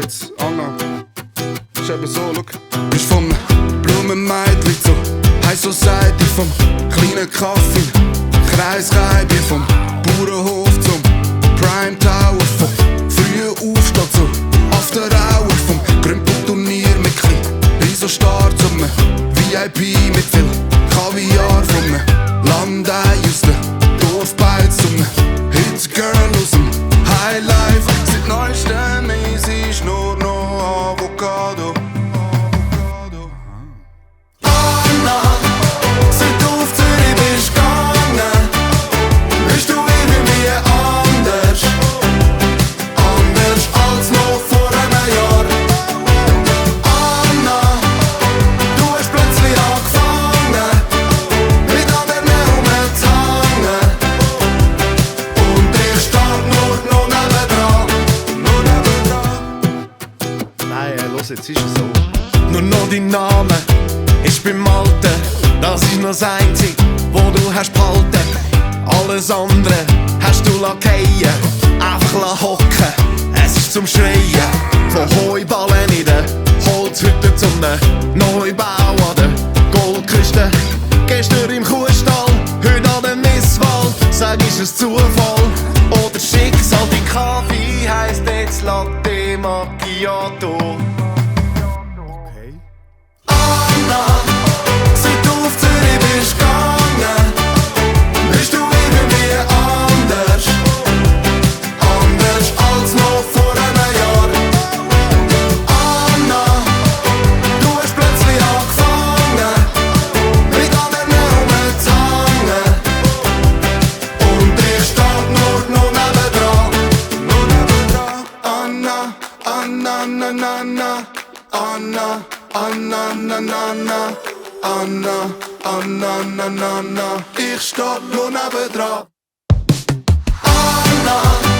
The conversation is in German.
jetzt, Anna. Ist eben so, schau. Bist vom Bluememeitli zu High Society, vom Chline Kaff in Chreis Cheib, vom Buurehof zum Primetower, vom Früeh ufstah zu After-Hour, vom Grümpelturnier mit chli, Isostar zum VIP mit viel Kaviar, vom Landei aus der Dorfbeiz zum Hit-Girl aus dem Highlife. Seit neustem issisch nur noch Avocado. Anna, seit du auf Züri bist gegangen, bist du irgendwie anders. Anders als noch vor einem Jahr. Anna, du hast plötzlich angefangen, mit anderen rumzuhängen. Und ich stand nur noch nebendran. Nein, los, jetzt ist es so. Nur noch dein Name ist beim Alten. Das ist nur das Einzige, wo du hast behalten. Alles andere hast du fallen. Einfach hocken, es ist zum Schreien. Von Heuballen in der Holzhütte zum Neubau an der Goldküste. Gestern im Kuhstall, heute an der Misswahl. Sag, ist es Zufall oder Schicksal? Dein Kaffee heisst jetzt Latte Macchiato. Anna, seit du auf Züri bist gegangen, bist du irgendwie anders. Anders als noch vor einem Jahr. Anna, du hast plötzlich angefangen, mit anderen rumzuhängen. Und ich stand nur noch nebendran. Anna, Anna, na, na, na. Anna, Anna, na, na, na. Anna, Anna, na, na, na. Ich steh nur nebendran. Anna.